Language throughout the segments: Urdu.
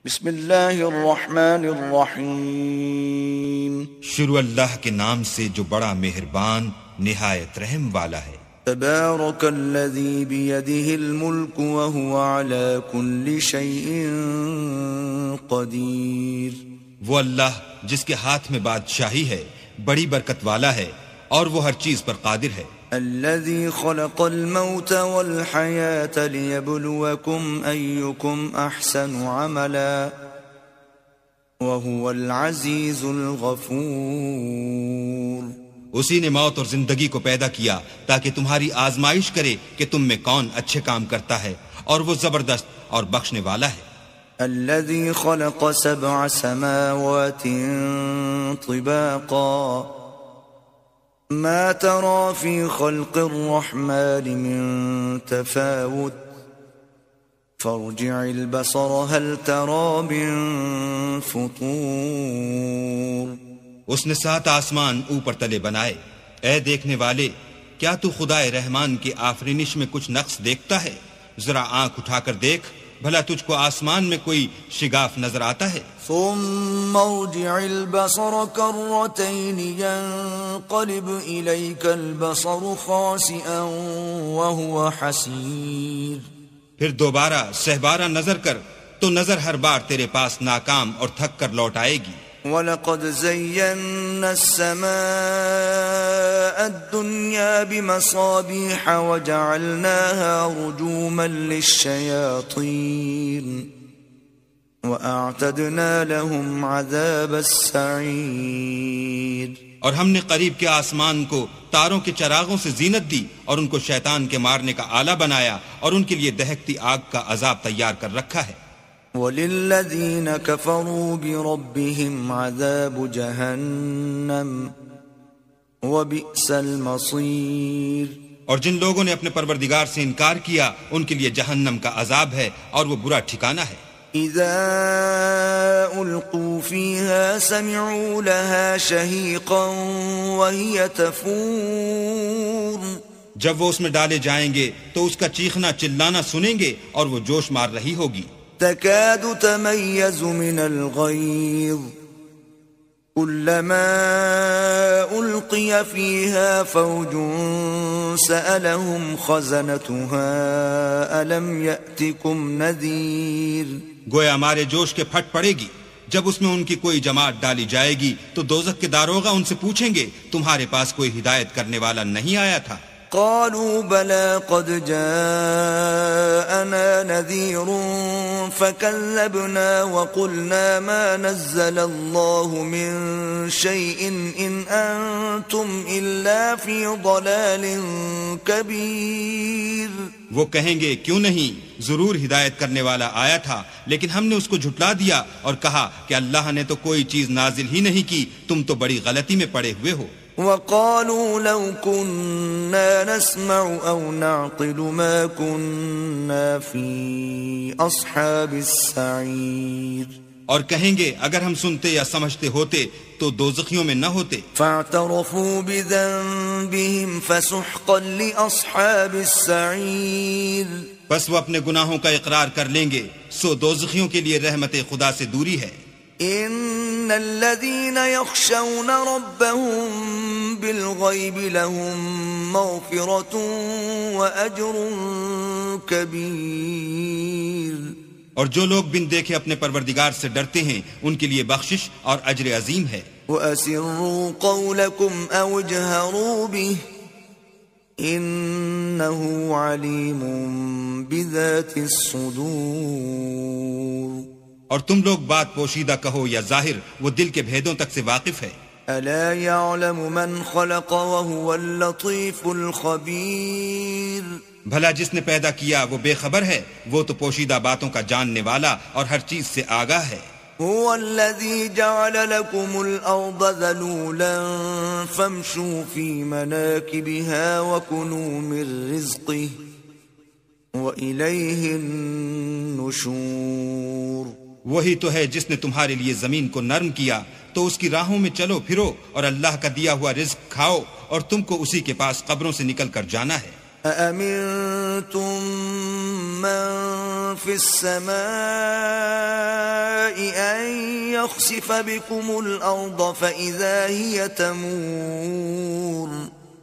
بسم اللہ الرحمن الرحیم، شروع اللہ کے نام سے جو بڑا مہربان نہایت رحم والا ہے۔ تبارک الذی بیدہ الملک وہو علی کل شیء قدیر۔ وہ اللہ جس کے ہاتھ میں بادشاہی ہے بڑی برکت والا ہے اور وہ ہر چیز پر قادر ہے۔ الذي خلق الموت والحياة ليبلوكم أيكم أحسن عملا وهو العزيز الغفور۔ اسی نے موت اور زندگی کو پیدا کیا تاکہ تمہاری آزمائش کرے کہ تم میں کون اچھے کام کرتا ہے، اور وہ زبردست اور بخشنے والا ہے۔ الذي خلق 7 سماوات طباقا ما ترى في خلق الرحمن من تفاوت فارجع البصر هل ترى من فطور۔ اس نے 7 آسمان اوپر تلے بنائے۔ اے دیکھنے والے، کیا تو خدائے رحمان کی آفرینش میں کچھ نقص دیکھتا ہے؟ ذرا آنکھ اٹھا کر دیکھ، بھلا تجھ کو آسمان میں کوئی شگاف نظر آتا ہے؟ ثم ارجع البصر كرتين ينقلب إليك البصر خاسئا وهو حسير۔ پھر دوبارہ سہبارہ نظر کر تو نظر ہر بار تیرے پاس ناکام اور تھک کر لوٹ آئے گی۔ وَلَقَدْ زَيَّنَّا السَّمَاءَ الدُّنْيَا بِمَصَابِيحَ وَجَعَلْنَاهَا رُجُومًا لِلشَّيَاطِينِ وَأَعْتَدْنَا لَهُمْ عَذَابَ السَّعِيرِ۔ اور ہم نے قریب کے آسمان کو تاروں کے چراغوں سے زینت دی اور ان کو شیطان کے مارنے کا آلہ بنایا اور ان کے لیے دہکتی آگ کا عذاب تیار کر رکھا ہے۔ وَلِلَّذِينَ كَفَرُوا بِرَبِّهِمْ عَذَابُ جَهَنَّمَ وَبِئْسَ الْمَصِيرُ۔ اور جن لوگوں نے اپنے پروردگار سے انکار کیا ان کے لیے جہنم کا عذاب ہے اور وہ برا ٹھکانہ ہے۔ اذا القوا فيها سمعوا لها شهيقا وهي تفور۔ جب وہ اس میں ڈالے جائیں گے تو اس کا چیخنا چلانا سنیں گے اور وہ جوش مار رہی ہوگی۔ تكاد تميز من الغيظ كلما ألقي فيها فوج سألهم خزنتها ألم يأتكم نذير۔ گویا ہمارے جوش کے پھٹ پڑے گی جب اس میں ان کی کوئی جماعت ڈالی جائے گی تو دوزخ کے داروغہ ان سے پوچھیں گے تمہارے پاس کوئی ہدایت کرنے والا نہیں آیا تھا؟ قالوا بلى قد جاءنا نذير فكذبنا وقلنا ما نزل الله من شيء إن أنتم إلا في ضلال كبير۔ وہ کہیں گے کیوں نہیں، ضرور ہدایت کرنے والا آیا تھا، لیکن ہم نے اس کو جھٹلا دیا اور کہا کہ اللہ نے تو کوئی چیز نازل ہی نہیں کی، تم تو بڑی غلطی میں پڑے ہوئے ہو۔ وقالوا لو كنا نسمع أو نعقل ما كنا في أصحاب السعير۔ اور کہیں گے اگر ہم سنتے یا سمجھتے ہوتے تو دوزخیوں میں نہ ہوتے۔ فاعترفوا بذنبهم فسحقا لأصحاب السعير۔ بس وہ اپنے گناہوں کا اقرار کر لیں گے، سو دوزخیوں کے لیے رحمت خدا سے دوری ہے۔ ان الذين يخشون ربهم بالغيب لهم مغفرة واجر كبير۔ اور جو لوگ بن دیکھے اپنے پروردگار سے ڈرتے ہیں ان کے لیے بخشش اور اجر عظیم ہے۔ واسروا قولكم او اجهروا به انه عليم بذات الصدور۔ اور تم لوگ بات پوشیدہ کہو یا ظاہر، وہ دل کے بھیدوں تک سے واقف ہے۔ الا يعلم من خلق وهو اللطيف الخبير۔ بھلا جس نے پیدا کیا وہ بے خبر ہے، وہ تو پوشیدہ باتوں کا جاننے والا اور ہر چیز سے آگاہ ہے۔ هو الذي جعل لكم الأرض ذلولا فامشوا في مناكبها وكلوا من رزقه وإليه النشور۔ وہی تو ہے جس نے تمہارے لیے زمین کو نرم کیا تو اس کی راہوں میں چلو پھرو اور اللہ کا دیا ہوا رزق کھاؤ اور تم کو اسی کے پاس قبروں سے نکل کر جانا ہے۔ أأمنتم من في السماء أن يخسف بكم الأرض فإذا هي تمور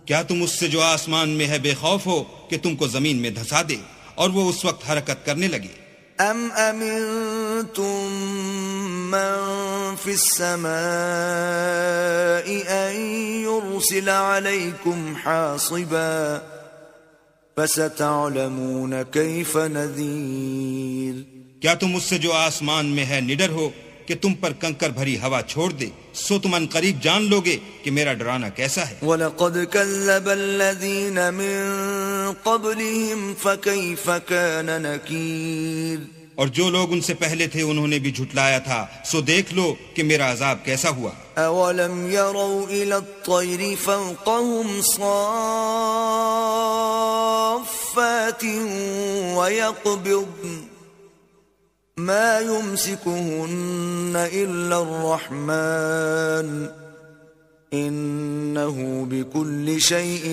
کیا تم اس سے جو آسمان میں ہے بے خوف ہو کہ تم کو زمین میں دھسا دے اور وہ اس وقت حرکت کرنے لگے؟ ام امنتم من في السماء ان يرسل عليكم حاصبا فستعلمون كيف نذير کیا تم اس سے جو آسمان میں ہے نڈر ہو کہ تم پر کنکر بھری ہوا چھوڑ دے، سو تم ان قریب جان لوگے کہ میرا ڈرانا کیسا ہے۔ وَلَقَدْ كَذَّبَ الَّذِينَ مِن قَبْلِهِمْ فَكَيْفَ كَانَ نَكِيرٌ اور جو لوگ ان سے پہلے تھے انہوں نے بھی جھٹلایا تھا، سو دیکھ لو کہ میرا عذاب کیسا ہوا۔ أَوَلَمْ يَرَوْا إِلَى الطَّيْرِ فَوْقَهُمْ صَافَّاتٍ وَيَقْبِضْنَ ما يمسكهن إلا الرحمن إنه بكل شيء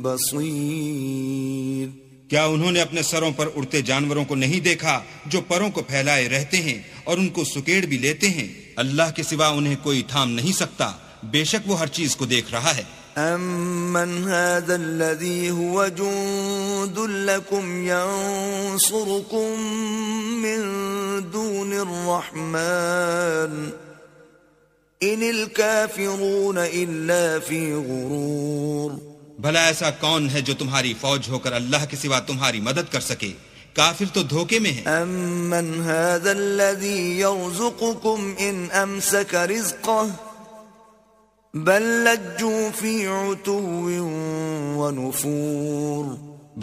بصير کیا انہوں نے اپنے سروں پر اڑتے جانوروں کو نہیں دیکھا جو پروں کو پھیلائے رہتے ہیں اور ان کو سکیڑ بھی لیتے ہیں؟ اللہ کے سوا انہیں کوئی تھام نہیں سکتا، بے شک وہ ہر چیز کو دیکھ رہا ہے۔ أَمَّنْ هَذَا الَّذِي هُوَ جُندٌ لَكُمْ يَنصُرُكُم مِّن دُونِ الرَّحْمَنِ إِنِ الْكَافِرُونَ إِلَّا فِي غُرُورٍ بھلا ایسا کون ہے جو تمہاری فوج ہو کر اللہ کے سوا تمہاری مدد کر سکے؟ کافر تو دھوکے میں ہیں۔ أَمَّنْ هَذَا الَّذِي يَرْزُقُكُمْ إِنْ أَمْسَكَ رِزْقَهُ بل لجوا فی عتو ونفور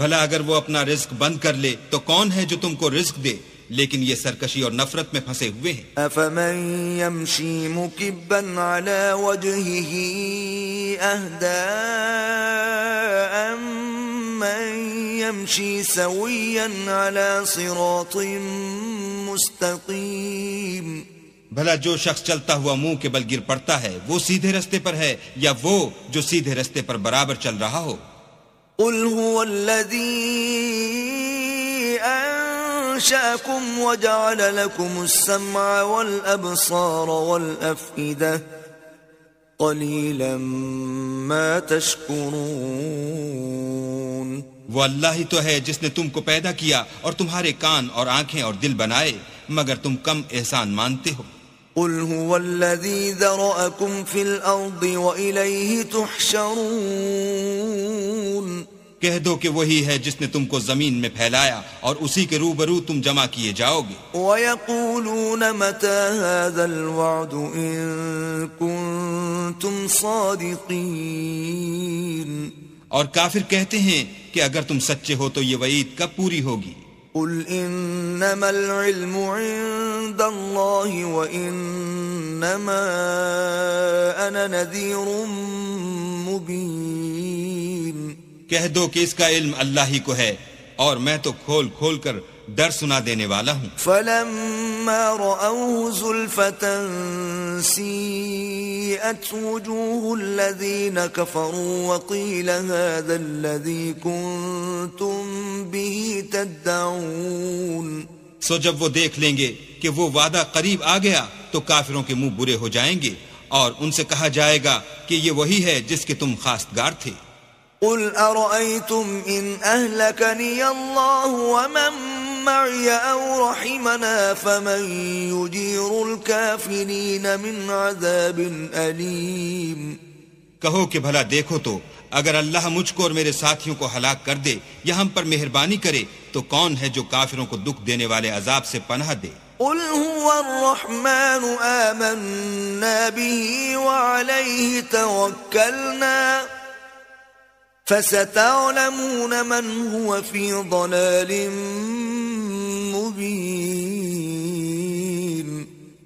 بھلا اگر وہ اپنا رزق بند کر لے تو کون ہے جو تم کو رزق دے، لیکن یہ سرکشی اور نفرت میں پھنسے ہوئے ہیں۔ افمن یمشی مکبا علی وجہہ اہدی امن یمشی سویا علی صراط مستقیم بھلا جو شخص چلتا ہوا منہ کے بل گر پڑتا ہے وہ سیدھے رستے پر ہے یا وہ جو سیدھے رستے پر برابر چل رہا ہو؟ قل هو الذي انشأكم وجعل لكم السمع والابصار والافئدة قليلا ما تشكرون وہ اللہ ہی تو ہے جس نے تم کو پیدا کیا اور تمہارے کان اور آنکھیں اور دل بنائے، مگر تم کم احسان مانتے ہو۔ قل هو الذي ذرأكم في الأرض وإليه تحشرون کہہ دو کہ وہی ہے جس نے تم کو زمین میں پھیلایا اور اسی کے روبرو تم جمع کیے جاؤ گے۔ وَيَقُولُونَ مَتَى هَذَا الْوَعْدُ إِن كُنتُمْ صَادِقِينَ اور کافر کہتے ہیں کہ اگر تم سچے ہو تو یہ وعید کب پوری ہوگی؟ قل انما العلم عند الله وانما انا نذير مبين کہہ دو کہ اس کا علم اللہ ہی کو ہے اور میں تو کھول کھول کر ڈر سنا دینے والا ہوں۔ فلما رأوه زلفة سيئت وجوه الذين كفروا وقيل هذا الذي كنتم به تدعون سو جب وہ دیکھ لیں گے کہ وہ وعدہ قریب آ گیا تو کافروں کے منہ برے ہو جائیں گے اور ان سے کہا جائے گا کہ یہ وہی ہے جس کے تم خواستگار تھے۔ قل أرأيتم إن أهلكني الله ومن معي أو رحمنا فمن يجير الكافرين من عذاب أليم کہو کہ بھلا دیکھو تو اگر اللہ مجھ کو اور میرے ساتھیوں کو ہلاک کر دے یا ہم پر مہربانی کرے تو کون ہے جو کافروں کو دکھ دینے والے عذاب سے پناہ دے؟ قل هو الرحمن آمنا به وعليه توكلنا فستعلمون من هو في ضلال مبين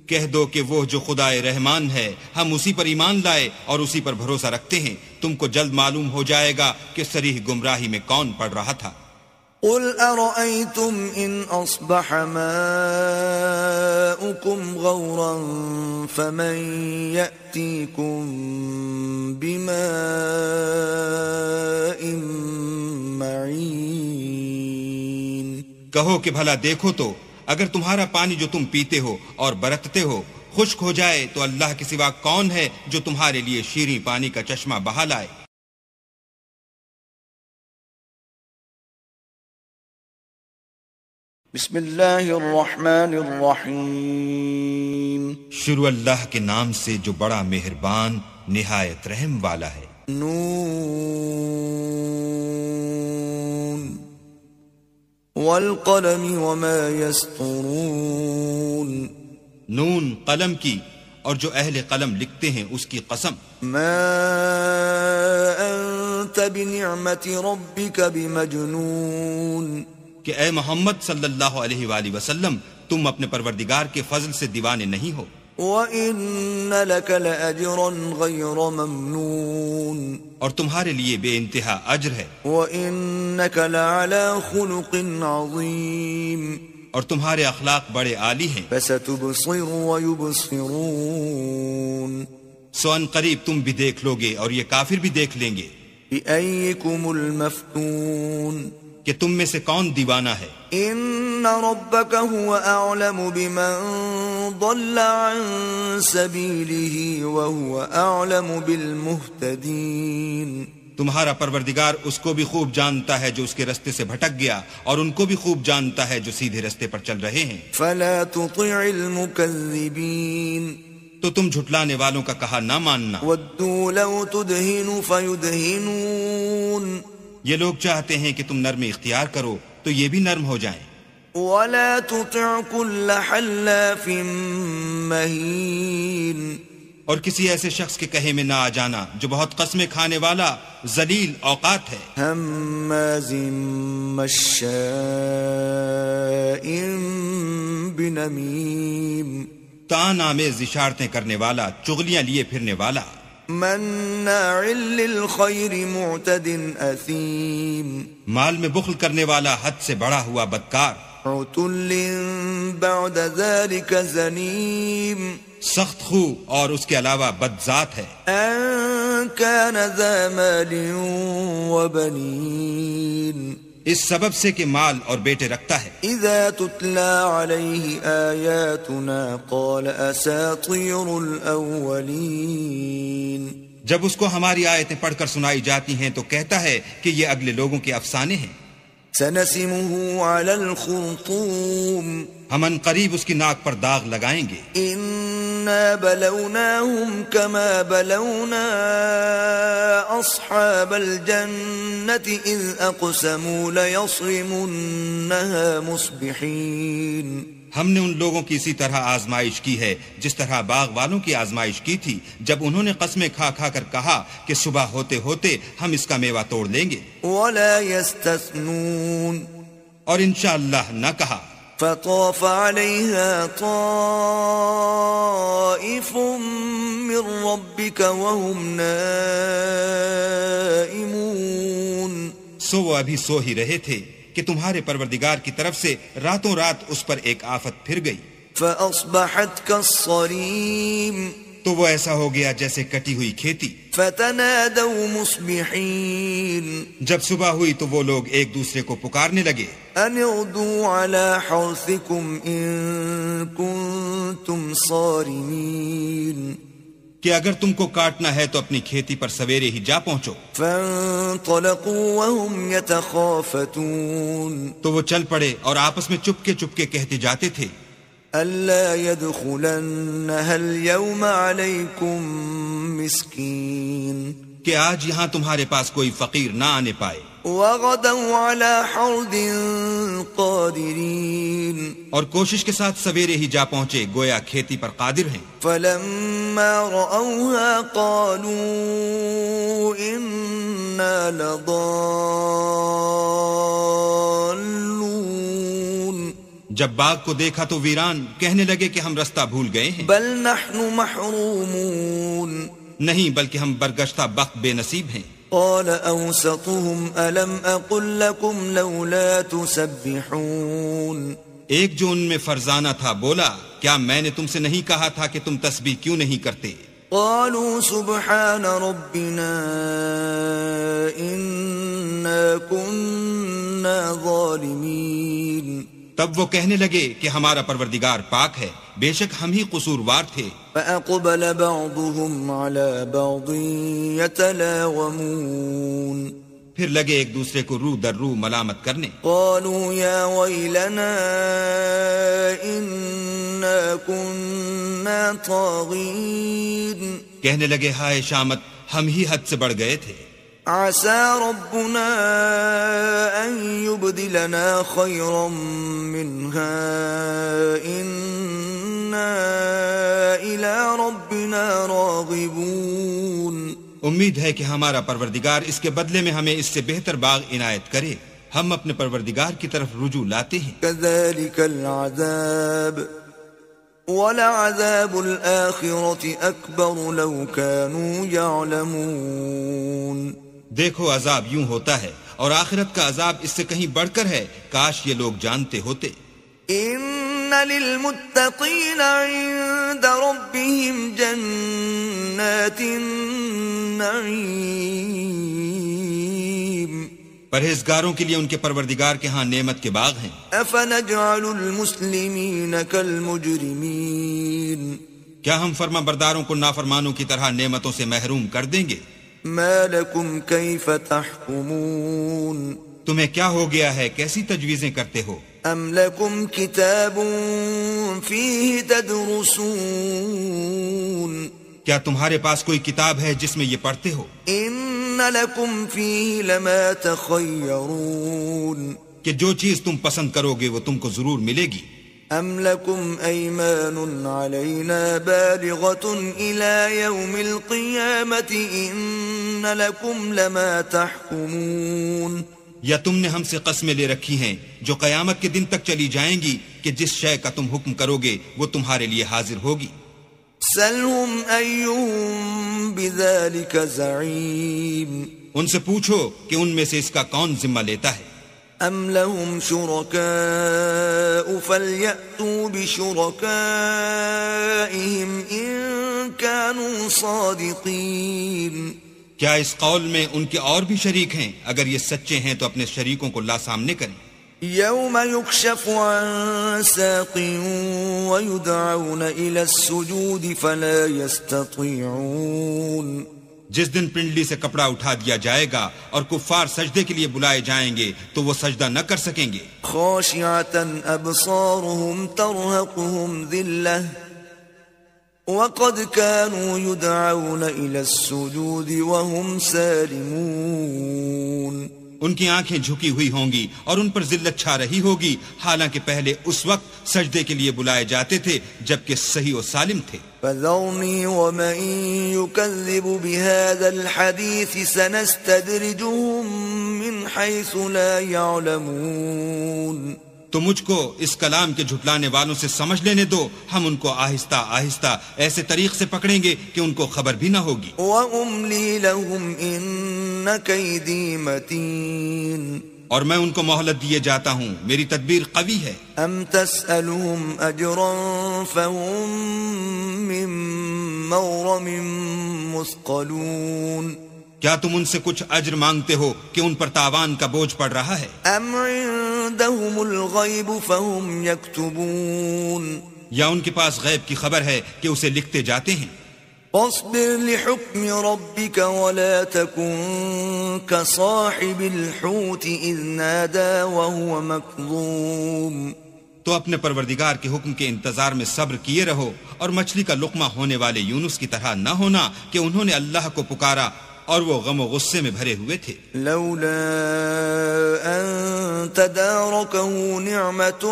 کہہ دو کہ وہ جو خدا رحمان ہے ہم اسی پر ایمان لائے اور اسی پر بھروسہ رکھتے ہیں، تم کو جلد معلوم ہو جائے گا کہ صریح گمراہی میں کون پڑ رہا تھا۔ قل أرأيتم إن أصبح ماؤكم غورا فمن يأتيكم بماء معين کہو کہ بھلا دیکھو تو اگر تمہارا پانی جو تم پیتے ہو اور برتتے ہو خشک ہو جائے تو اللہ کے سوا کون ہے جو تمہارے لیے شیریں پانی کا چشمہ بہا لائے؟ بسم اللہ الرحمن الرحیم، شروع اللہ کے نام سے جو بڑا مہربان نہایت رحم والا ہے۔ نون والقلم وما يسطرون، نون قلم کی اور جو اہل قلم لکھتے ہیں اس کی قسم۔ ما انت بنعمت ربک بمجنون، کہ اے محمد صلی اللہ علیہ وآلہ وسلم تم اپنے پروردگار کے فضل سے دیوانے نہیں ہو۔ وَإِنَّ لَكَ لَأَجْرًا غَيْرَ مَمْنُونٍ، اور تمہارے لیے بے انتہا اجر ہے۔ وَإِنَّكَ لَعَلَى خُلُقٍ عَظِيمٍ، اور تمہارے اخلاق بڑے عالی ہیں۔ فَسَتُبْصِرُ وَيُبْصِرُونَ، سو ان قریب تم بھی دیکھ لو گے اور یہ کافر بھی دیکھ لیں گے۔ بِأَيِّكُمُ الْمَفْتُونُ، کہ تم میں سے کون دیوانہ ہے۔ ان ربک هو اعلم بمن ضل عن سبیلہ وهو اعلم بالمہتدین، تمہارا پروردگار اس کو بھی خوب جانتا ہے جو اس کے رستے سے بھٹک گیا اور ان کو بھی خوب جانتا ہے جو سیدھے رستے پر چل رہے ہیں۔ فلا تطع المکذبین، تو تم جھٹلانے والوں کا کہا نہ ماننا۔ ودوا لو تدہن فیدہنون، یہ لوگ چاہتے ہیں کہ تم نرمی اختیار کرو تو یہ بھی نرم ہو جائیں۔ ولا تطع كل حلاف مہین، اور کسی ایسے شخص کے کہے میں نہ آ جانا جو بہت قسمیں کھانے والا ذلیل اوقات ہے۔ ہماز مشاء بنمیم، تان آمیز اشارتیں کرنے والا، چغلیاں لیے پھرنے والا۔ مناع للخیر معتد اثیم، مال میں بخل کرنے والا، حد سے بڑا ہوا بدکار۔ عتل بعد ذلك زنیم، سخت خو اور اس کے علاوہ بد ذات ہے۔ ان كان ذا مال وبنین، اس سبب سے کہ مال اور بیٹے رکھتا ہے۔ اذا تتلى عليه آیاتنا قال اساطیر الاولین، جب اس کو ہماری آیتیں پڑھ کر سنائی جاتی ہیں تو کہتا ہے کہ یہ اگلے لوگوں کے افسانے ہیں۔ سنسمه على الخرطوم، ہم ان قریب اس کی ناک پر داغ لگائیں گے۔ انا بلوناهم كما بلونا اصحاب الجنة اذ اقسموا ليصرمنها مصبحين، ہم نے ان لوگوں کی اسی طرح آزمائش کی ہے جس طرح باغ والوں کی آزمائش کی تھی جب انہوں نے قسمیں کھا کھا کر کہا کہ صبح ہوتے ہوتے ہم اس کا میوہ توڑ لیں گے، ولا يستثنون، اور انشاءاللہ نہ کہا۔ فطاف عليها طائف من ربك وهم نائمون، سو وہ ابھی سو ہی رہے تھے کہ تمہارے پروردگار کی طرف سے راتوں رات اس پر ایک آفت پھر گئی، فأصبحت كالصريم، تو وہ ایسا ہو گیا جیسے کٹی ہوئی کھیتی۔ فتنادوا مصبحين، جب صبح ہوئی تو وہ لوگ ایک دوسرے کو پکارنے لگے، ان اغدوا على حرثكم ان كنتم صارمين، کہ اگر تم کو کاٹنا ہے تو اپنی کھیتی پر سویرے ہی جا پہنچو۔ فانطلقوا وهم يتخافتون، تو وہ چل پڑے اور آپس میں چپکے چپکے کہتے جاتے تھے، ألا يدخلنها اليوم عليكم مسكين، کہ آج یہاں تمہارے پاس کوئی فقیر نہ آنے پائے۔ وغدوا على حرد قادرين، اور کوشش کے ساتھ سویرے ہی جا پہنچے گویا کھیتی پر قادر ہیں۔ فلما رأوها قالوا إنا لضالون، جب باغ کو دیکھا تو ویران کہنے لگے کہ ہم رستہ بھول گئے ہیں۔ بل نحن محرومون، نہیں بلکہ ہم برگشتہ بخت بے نصیب ہیں۔ قال اوسطهم الم اقل لكم لولا تسبحون، ایک جو ان میں فرزانہ تھا بولا، کیا میں نے تم سے نہیں کہا تھا کہ تم تسبیح کیوں نہیں کرتے؟ قالوا سبحان ربنا إنا كنا كنا ظالمين تب وہ کہنے لگے کہ ہمارا پروردگار پاک ہے، بے شک ہم ہی قصوروار تھے۔ فأقبل بعضهم على بعض يتلاومون پھر لگے ایک دوسرے کو رو در رو ملامت کرنے۔ قالوا يا ويلنا إنا كنا طاغين کہنے لگے ہائے شامت، ہم ہی حد سے بڑھ گئے تھے۔ عسى ربنا أن يبدلنا خيرا منها إنا إلى ربنا راغبون امید ہے کہ ہمارا پروردگار اس کے بدلے میں ہمیں اس سے بہتر باغ عنایت کرے، ہم اپنے پروردگار کی طرف رجوع لاتے ہیں۔ كذلك العذاب ولعذاب الآخرة أكبر لو كانوا يعلمون دیکھو عذاب یوں ہوتا ہے اور آخرت کا عذاب اس سے کہیں بڑھ کر ہے، کاش یہ لوگ جانتے ہوتے۔ ان للمتقین عند ربهم جنات النعیم پرہیزگاروں کے لیے ان کے پروردگار کے ہاں نعمت کے باغ ہیں۔ افنجعل المسلمین کالمجرمین کیا ہم فرما برداروں کو نافرمانوں کی طرح نعمتوں سے محروم کر دیں گے؟ ما لکم کیف تحکمون تمہیں کیا ہو گیا ہے، کیسی تجویزیں کرتے ہو؟ ام لکم کتاب فیہ تدرسون کیا تمہارے پاس کوئی کتاب ہے جس میں یہ پڑھتے ہو؟ ان لکم فیہ لما تخیرون کہ جو چیز تم پسند کرو گے وہ تم کو ضرور ملے گی۔ ام لکم ایمان علینا بالغۃ الی یوم القیامۃ ان لکم لما تحکمون یا تم نے ہم سے قسمیں لے رکھی ہیں جو قیامت کے دن تک چلی جائیں گی کہ جس شے کا تم حکم کرو گے وہ تمہارے لیے حاضر ہوگی۔ سلہم ایہم بذالک زعیم ان سے پوچھو کہ ان میں سے اس کا کون ذمہ لیتا ہے۔ ام لهم شرکاء فلیأتوا بشرکائہم ان كانوا صادقین کیا اس قول میں ان کے اور بھی شریک ہیں؟ اگر یہ سچے ہیں تو اپنے شریکوں کو لا سامنے کریں۔ یوم یکشف عن ساق ویدعون الی السجود فلا یستطیعون جس دن پنڈلی سے کپڑا اٹھا دیا جائے گا اور کفار سجدے کے لیے بلائے جائیں گے تو وہ سجدہ نہ کر سکیں گے۔ خاشعۃ ابصارهم ترهقهم ذلة وقد كانوا يدعون إلى السجود وهم سالمون ان کی آنکھیں جھکی ہوئی ہوں گی اور ان پر ذلت چھا رہی ہوگی، حالانکہ پہلے اس وقت سجدے کے لیے بلائے جاتے تھے جبکہ صحیح و سالم تھے۔ فذرني ومن يكذب بهذا الحديث سنستدرجهم من حيث لا يعلمون تو مجھ کو اس کلام کے جھٹلانے والوں سے سمجھ لینے دو، ہم ان کو آہستہ آہستہ ایسے طریق سے پکڑیں گے کہ ان کو خبر بھی نہ ہوگی۔ وَأُمْلِي لَهُمْ إِنَّ كَيْدِي مَتِينٌ اور میں ان کو مہلت دیے جاتا ہوں، میری تدبیر قوی ہے۔ أَمْ تَسْأَلُهُمْ أَجْرًا فَهُمْ مِنْ مَغْرَمٍ مُثْقَلُونَ کیا تم ان سے کچھ اجر مانگتے ہو کہ ان پر تاوان کا بوجھ پڑ رہا ہے؟ أَمْ عِنْدَهُمُ الْغَيْبُ فَهُمْ يَكْتُبُونَ یا ان کے پاس غیب کی خبر ہے کہ اسے لکھتے جاتے ہیں۔ فاصبر لحكم ربك ولا تكن كصاحب الحوت إذ نادى وهو مكظوم تو اپنے پروردگار کے حکم کے انتظار میں صبر کیے رہو اور مچھلی کا لقمہ ہونے والے یونس کی طرح نہ ہونا کہ انہوں نے اللہ کو پکارا اور وہ غم و غصے میں بھرے ہوئے تھے۔ لولا ان تداركه نعمة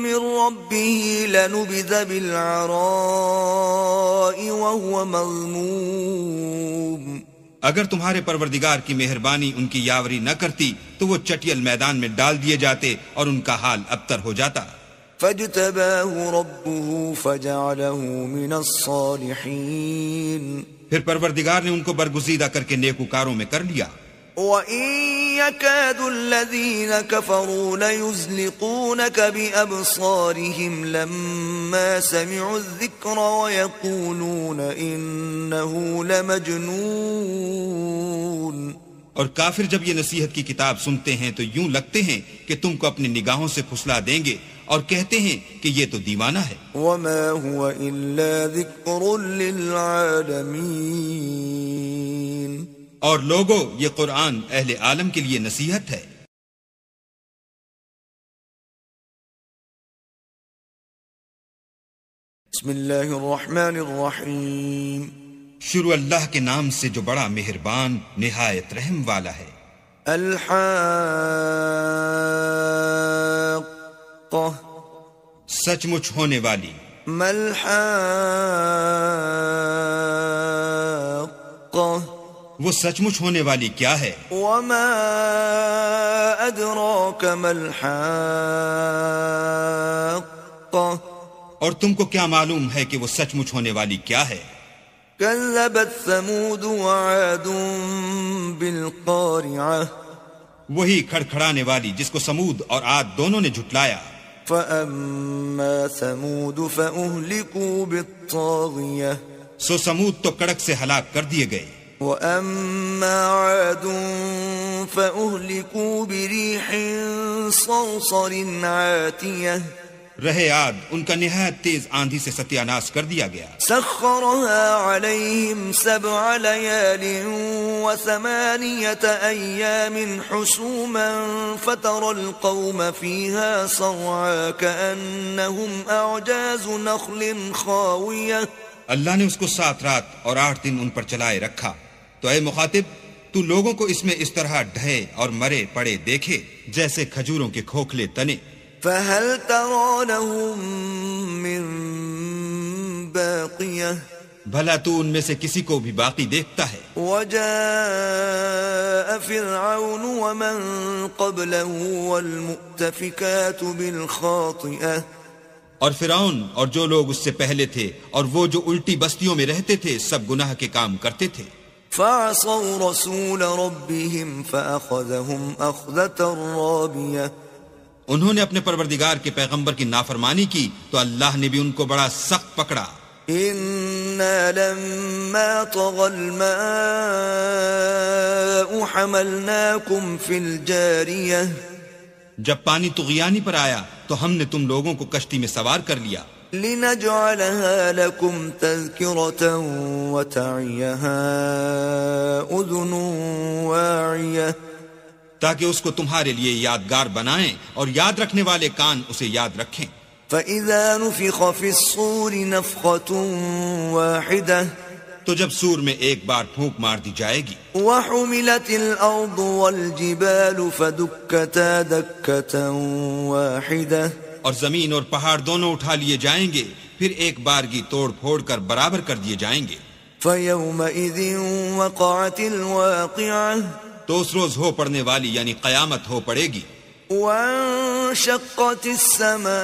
من ربه لنبذ بالعراء وهو مذموم اگر تمہارے پروردگار کی مہربانی ان کی یاوری نہ کرتی تو وہ چٹیل میدان میں ڈال دیے جاتے اور ان کا حال ابتر ہو جاتا۔ فاجتباه ربه فجعله من الصالحين پھر پروردگار نے ان کو برگزیدہ کر کے نیکوکاروں میں کر لیا۔ وَإِن يَكَادُ الَّذِينَ كَفَرُوا لَيُزْلِقُونَكَ بِأَبْصَارِهِمْ لَمَّا سَمِعُوا الذِّكْرَ وَيَقُولُونَ إِنَّهُ لَمَجْنُونٌ اور کافر جب یہ نصیحت کی کتاب سنتے ہیں تو یوں لگتے ہیں کہ تم کو اپنی نگاہوں سے پھسلا دیں گے اور کہتے ہیں کہ یہ تو دیوانہ ہے. وما هو إلا ذکر للعالمین. اور لوگو یہ قرآن اہل عالم کے لیے نصیحت ہے. بسم اللہ الرحمن الرحیم. شروع اللہ کے نام سے جو بڑا مہربان نہایت رحم والا ہے. الحاقہ. سچ مچ ہونے والی. ما الحاقہ. وہ سچ مچ ہونے والی کیا ہے؟ وما ادراک ما الحاقہ. اور تم کو کیا معلوم ہے کہ وہ سچ مچ ہونے والی کیا ہے؟ كذبت ثمود وعاد بالقارعة. وہی کھڑکھڑانے والی جس کو سمود اور عاد دونوں نے جھٹلایا. فأما ثمود فأهلكوا بالطاغية. سو سمود تو کڑک سے ہلاک کر دیے گئے. وأما عاد فأهلكوا بريح صرصر عاتية. رہے عاد ان کا نہایت تیز آندھی سے ستیاناش کر دیا گیا. سخرها عليهم 7 ليال و8 أيام حسوما فترى القوم فيها صرعا كأنهم أعجاز نخل خاوية. اللہ نے اس کو 7 رات اور 8 دن ان پر چلائے رکھا. تو اے مخاطب تو لوگوں کو اس میں اس طرح ڈھے اور مرے پڑے دیکھے جیسے کھجوروں کے کھوکھلے تنے. فهل ترى لهم من باقية. بھلا تو ان میں سے کسی کو بھی باقی دیکھتا ہے؟ وجاء فرعون ومن قبله والمؤتفكات بالخاطئة. اور فرعون اور جو لوگ اس سے پہلے تھے اور وہ جو الٹی بستیوں میں رہتے تھے سب گناہ کے کام کرتے تھے. فعصوا رسول ربهم فأخذهم أخذة رابية. انہوں نے اپنے پروردگار کے پیغمبر کی نافرمانی کی تو اللہ نے بھی ان کو بڑا سخت پکڑا. إنا لما طغى الماء حملناكم في الجارية. جب پانی طغیانی پر آیا تو ہم نے تم لوگوں کو کشتی میں سوار کر لیا. لنجعلها لكم تذكرة وتعيها أذن واعية. تاکہ اس کو تمہارے لیے یادگار بنائیں اور یاد رکھنے والے کان اسے یاد رکھیں. فَإِذَا نُفِخَ فِي الصُّورِ نَفْخَةٌ وَاحِدَةٌ. تو جب سور میں ایک بار پھونک مار دی جائے گی. وَحُمِلَتِ الْأَرْضُ وَالْجِبَالُ فَدُكَّتَا دَكَّةً وَاحِدَةً. اور زمین اور پہاڑ دونوں اٹھا لیے جائیں گے پھر ایک بارگی توڑ پھوڑ کر برابر کر دیے جائیں گے. فَيَوْمَئِذٍ وَقَعَتِ الْوَاقِعَةُ. تو اس روز ہو پڑنے والی یعنی قیامت ہو پڑے گی. وانشقت السماء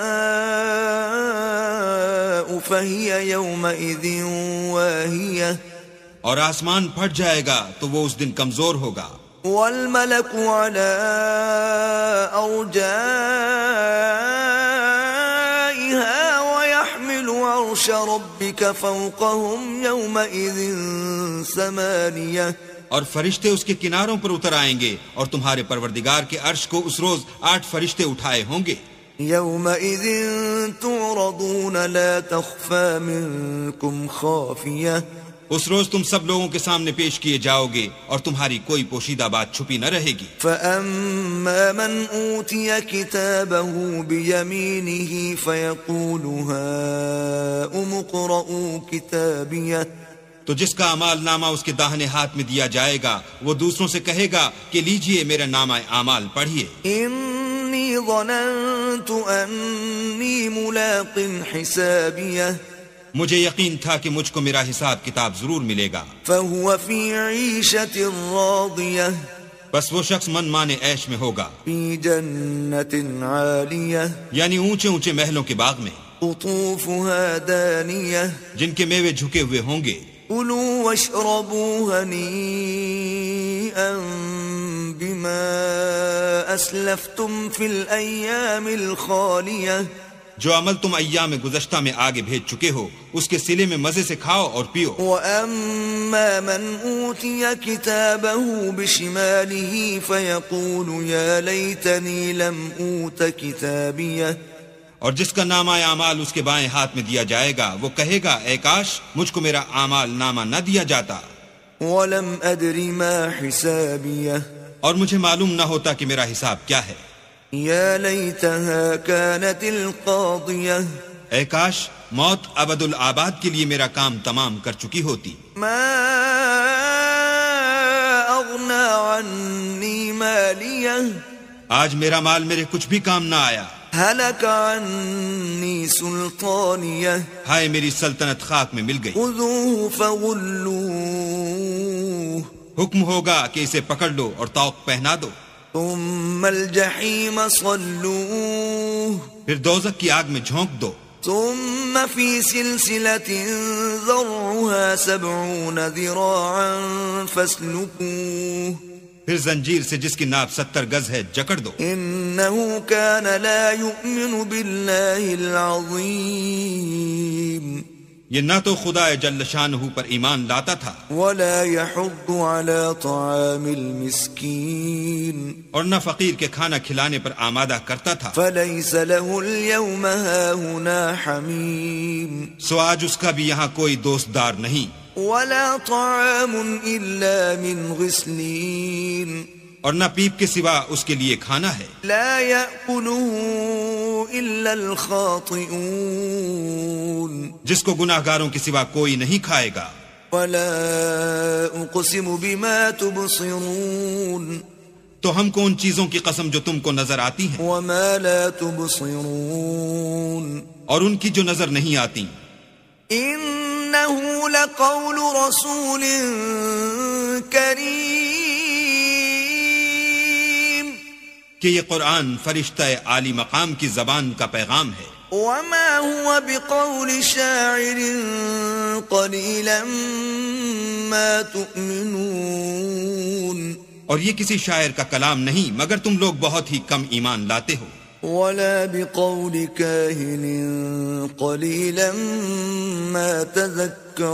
فهي يومئذ واهية. اور آسمان پھٹ جائے گا تو وہ اس دن کمزور ہوگا. والملك على أرجائها ويحمل عرش ربك فوقهم يومئذ 8. اور فرشتے اس کے کناروں پر اتر آئیں گے اور تمہارے پروردگار کے عرش کو اس روز 8 فرشتے اٹھائے ہوں گے. يومئذ تعرضون لا تخفى منكم خافية. اس روز تم سب لوگوں کے سامنے پیش کیے جاؤ گے اور تمہاری کوئی پوشیدہ بات چھپی نہ رہے گی. فأما من أوتي كتابه بيمينه فيقول هاؤم اقرءوا كتابيه. تو جس کا اعمال نامہ اس کے داہنے ہاتھ میں دیا جائے گا وہ دوسروں سے کہے گا کہ لیجئے میرا نامہ اعمال پڑھیے. انی ظننت انی ملاق حسابیہ. مجھے یقین تھا کہ مجھ کو میرا حساب کتاب ضرور ملے گا. فهو فی عیشۃ راضیہ. بس وہ شخص من مانے عیش میں ہوگا. فی جنت عالیہ. یعنی اونچے اونچے محلوں کے باغ میں. قطوفها دانیہ. جن کے میوے جھکے ہوئے ہوں گے. کلوا واشربوا ہنیئا بما اسلفتم فی الایام الخالیہ. جو عمل تم ایام گزشتہ میں آگے بھیج چکے ہو اس کے صلے میں مزے سے کھاؤ اور پیو. وَأَمَّا مَنْ أُوتِيَ كِتَابَهُ بِشِمَالِهِ فَيَقُولُ يَا لَيْتَنِي لَمْ أُوتَ كِتَابِيَهْ. اور جس کا نامہ اعمال اس کے بائیں ہاتھ میں دیا جائے گا وہ کہے گا اے کاش مجھ کو میرا اعمال نامہ نہ دیا جاتا. وَلَمْ أَدْرِ مَا حِسَابِيَهْ. اور مجھے معلوم نہ ہوتا کہ میرا حساب کیا ہے. يا ليتها كانت القاضية. اے کاش موت ابد الآباد کے لیے میرا کام تمام کر چکی ہوتی. ما أغنى عني مالية. آج میرا مال میرے کچھ بھی کام نہ آیا. هلك عني سلطانية. ہائے میری سلطنت خاک میں مل گئی. خذوه فغلوه. حکم ہوگا کہ اسے پکڑ لو اور طوق پہنا دو. ثم الجحيم صلوه. پھر دوزخ کی آگ میں جھونک دو. ثم في سلسلة ذرعها 70 ذراعا فاسلكوه. پھر زنجیر سے جس کی ناپ 70 گز ہے جکڑ دو. إنه كان لا يؤمن بالله العظيم. یہ نہ تو خدا جل شانہ پر ایمان لاتا تھا ولا يحض على طعام المسكين. اور نہ فقیر کے کھانا کھلانے پر آمادہ کرتا تھا. فليس له اليوم هاهنا حميم. سو آج اس کا بھی یہاں کوئی دوستدار نہیں. ولا طعام إلا من غسلين. اور نہ پیپ کے سوا اس کے لیے کھانا ہے. لا يأكله إلا الخاطئون. جس کو گناہگاروں کے سوا کوئی نہیں کھائے گا. ولا أقسم بما تبصرون. تو ہم کو ان چیزوں کی قسم جو تم کو نظر آتی ہیں وما لا تبصرون. اور ان کی جو نظر نہیں آتی. إنه لقول رسول کریم. کہ یہ قرآن فرشتہ عالی مقام کی زبان کا پیغام ہے. وما هو بقول شاعر قليلا ما تؤمنون. اور یہ کسی شاعر کا کلام نہیں مگر تم لوگ بہت ہی کم ایمان لاتے ہو. ولا بقول كاهن قليلا ما تذكرون.